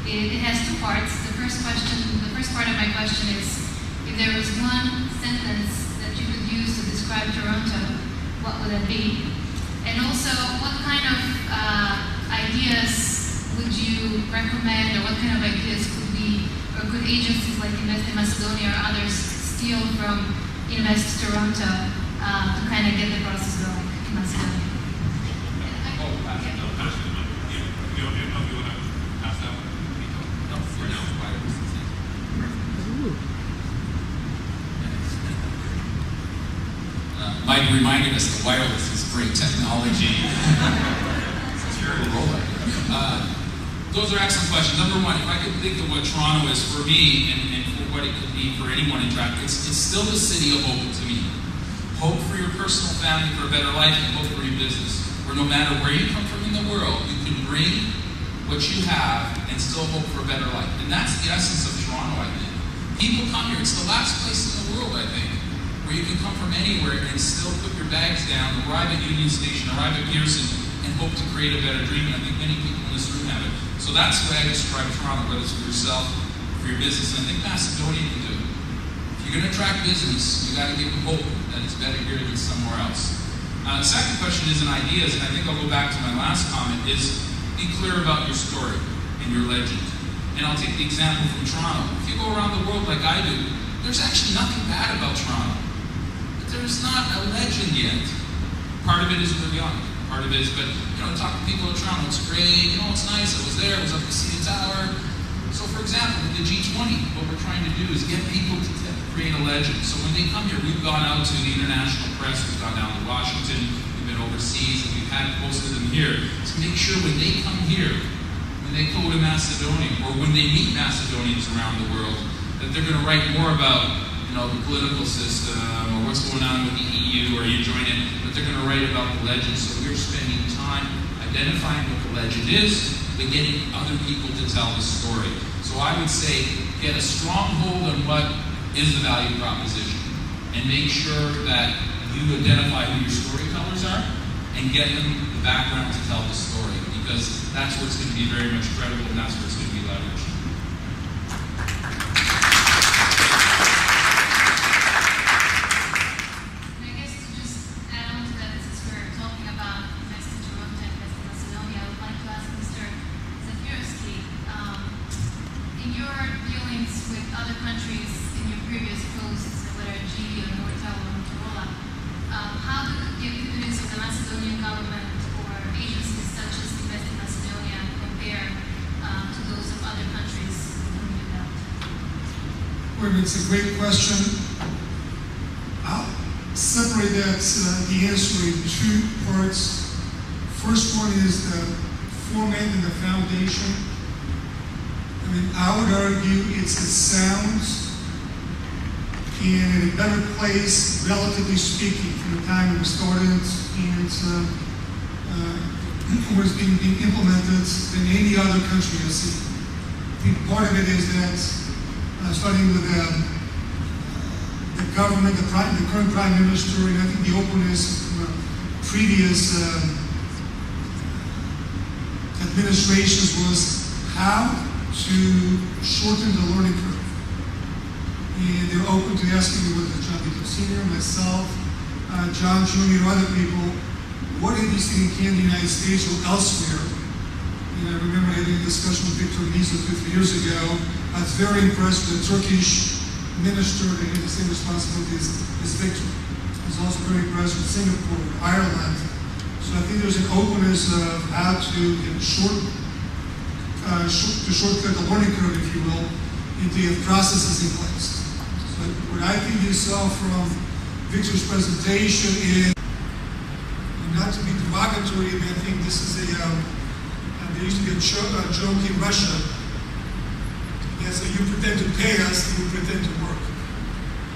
It has two parts. The first part of my question is, if there was one sentence that you could use to describe Toronto, what would that be? And also, what kind of ideas would you recommend, or what kind of ideas could agencies like Invest in Macedonia or others steal from Invest Toronto to kind of get the process going in Macedonia? Mike reminded us that wireless is great technology. Those are excellent questions. Number one, if I could think of what Toronto is for me and for what it could be for anyone in Toronto, it's still the city of hope to me. Hope for your personal family, for a better life, and hope for your business. Where no matter where you come from in the world, you can bring what you have and still hope for a better life. And that's the essence of Toronto, I think. People come here. It's the last place in the world, I think, where you can come from anywhere and still put your bags down, arrive at Union Station, arrive at Pearson, and hope to create a better dream. And I think many people in this room have it. So that's the way I describe Toronto, whether it's for yourself, for your business. And I think Macedonia can do it. If you're going to attract business, you got to give them hope that it's better here than somewhere else. The second question is in ideas, and I think I'll go back to my last comment, is be clear about your story and your legend. And I'll take the example from Toronto. If you go around the world like I do, there's actually nothing bad about Toronto. There's not a legend yet. Part of it is really young. Part of it is, but talk to people in Toronto, it's great, it's nice, I was there, I was up to see the tower. So for example, with the G20, what we're trying to do is get people to create a legend. So when they come here, we've gone out to the international press, we've gone down to Washington, we've been overseas, and we've had posted them here to make sure when they come here, when they go to Macedonia, or when they meet Macedonians around the world, that they're going to write more about the political system, or what's going on with the EU, or you join it, but they're going to write about the legend. So we're spending time identifying what the legend is, but getting other people to tell the story. So I would say, get a strong hold on what is the value proposition, and make sure that you identify who your storytellers are, and get them the background to tell the story, because that's where it's going to be very much credible, and that's where it's going to be leveraged. It's a great question. I'll separate that, the answer in two parts. First one is the format and the foundation. I would argue it's a sound and in a better place, relatively speaking, from the time it was started and was being implemented than any other country I've seen. I think part of it is that starting with the government, the current Prime Minister, and I think the openness from previous administrations was how to shorten the learning curve. And they're open to asking me, whether John Vito Sr., myself, John Jr., other people, what have you seen in Canada, the United States, or elsewhere? And I remember having a discussion with Victor Niso 2-3 years ago. I was very impressed with the Turkish minister that had the same responsibility as Victor. I was also very impressed with Singapore, Ireland. So I think there's an openness of how to shortcut the learning curve, if you will, and to have processes in place. So what I think you saw from Victor's presentation is, not to be derogatory, but I think this is there used to be a joke in Russia. So you pretend to pay us, and we pretend to work.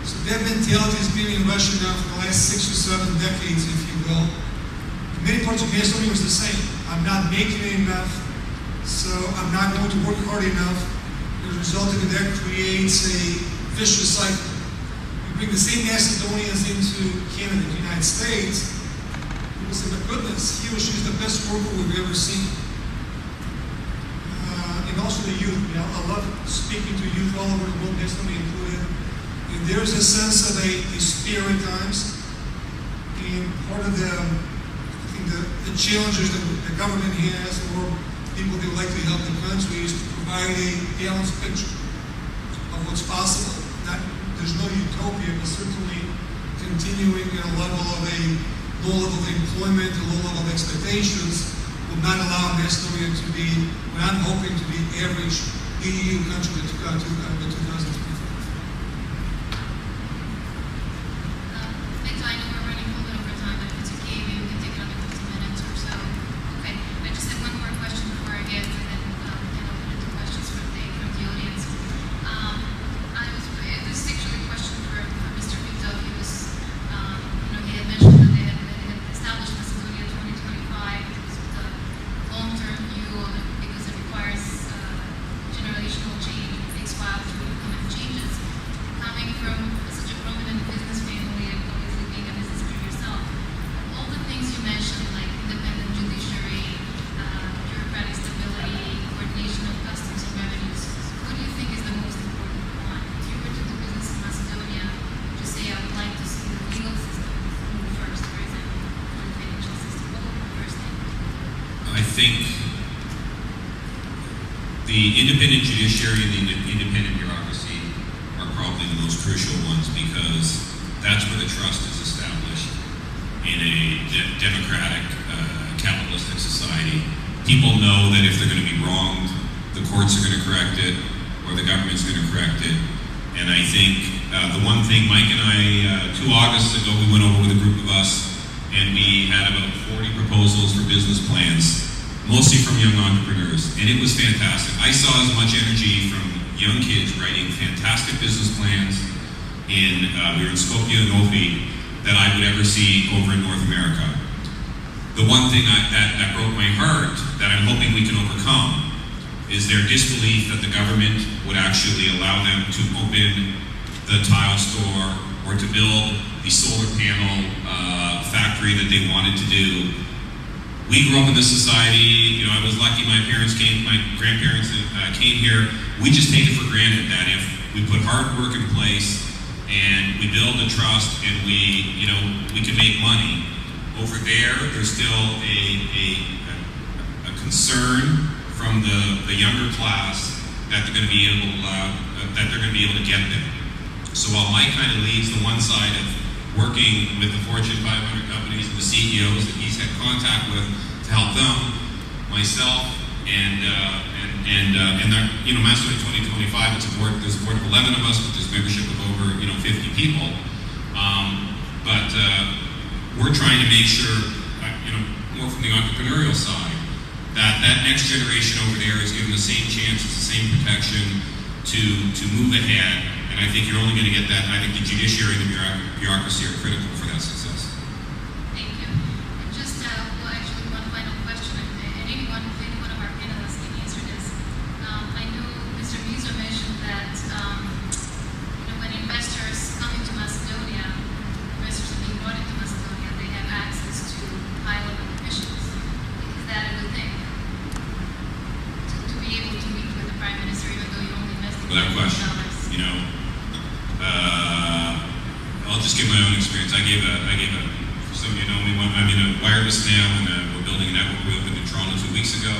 So that mentality has been in Russia now for the last 6 or 7 decades, if you will. In many parts of Macedonia was the same. I'm not making enough, so I'm not going to work hard enough. As a result of it, that creates a vicious cycle. You bring the same Macedonians into Canada, the United States, people say, my goodness, he or she is the best worker we've ever seen. and also the youth. You know, I love speaking to youth all over the world, Destiny included. And there's a sense of a spirit at times. And part of the, I think the challenges that the government has, or people that would like to help the country, is to provide a balanced picture of what's possible. There's no utopia, but certainly continuing at a level of a low level of employment, a low level of expectations, will not allow Macedonia to be what I'm hoping to be average EU country by 2025. Victor, I know we're running a little bit over time, but if it's okay, maybe we can take another 15 minutes or so. Okay, I just have one more question before I get, and then we can open it to questions from the audience. This is actually a question for Mr. Vito. He was, he had mentioned that they had established Macedonia 2025. It was with a long-term view of it because it requires generational change. It takes a while to implement changes. Coming from such a prominent business family and obviously being a businessman yourself, all the things you mentioned, like independent judiciary, bureaucratic stability, coordination of customs and revenues, what do you think is the most important one? If you were to do business in Macedonia, would you say I would like to see the legal system move first, for example, or the financial system? What would be the first thing? I think the independent judiciary and the independent bureaucracy are probably the most crucial ones, because that's where the trust is established in a democratic, capitalistic society. People know that if they're going to be wronged, the courts are going to correct it, or the government's going to correct it. And I think the one thing Mike and I, 2 Augusts ago, we went over with a group of us, and we had about 40 proposals for business plans, mostly from young entrepreneurs, and it was fantastic. I saw as much energy from young kids writing fantastic business plans we were in Skopje and Novi, that I would ever see over in North America. The one thing that broke my heart, that I'm hoping we can overcome, is their disbelief that the government would actually allow them to open the tile store or to build the solar panel factory that they wanted to do. We grew up in this society. I was lucky my grandparents came here. We just take it for granted that if we put hard work in place and we build a trust and we can make money. Over there's still a concern from the younger class that they're going to be able to get there. So while Mike kind of leads the one side of working with the Fortune 500 companies and the CEOs that he's had contact with to help them, myself and Macedonia 2025, there's a board of 11 of us, but there's membership of over 50 people. But we're trying to make sure, more from the entrepreneurial side, that next generation over there is given the same chances, the same protection to move ahead. And I think you're only going to get that. I think the judiciary and the bureaucracy are critical for that success. Thank you. And just, actually one final question, and any one of our panelists can answer this. I know Mr. Mizo mentioned that, when investors come into Macedonia, investors are being brought into Macedonia, they have access to high-level officials. Is that a good thing? To be able to meet with the Prime Minister, even though you only invested Without question. I'll just give my own experience. I gave for some of you know me, I'm in a wireless now, and we're building a network. We opened in Toronto 2 weeks ago.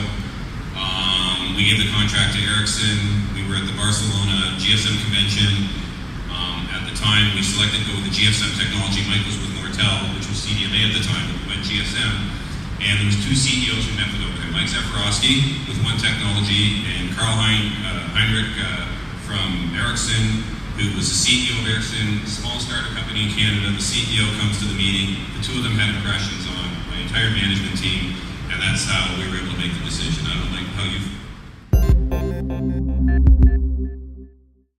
We gave the contract to Ericsson. We were at the Barcelona GSM convention. At the time, we selected to go with the GSM technology. Mike was with Nortel, which was CDMA at the time, but we went GSM. And there was 2 CEOs who met with over there. Mike Zafrowski with One Technology, and Karl Heinrich from Ericsson, who was the CEO of Ericsson, small startup company in Canada. The CEO comes to the meeting. The 2 of them had impressions on my entire management team, and that's how we were able to make the decision. I don't like how you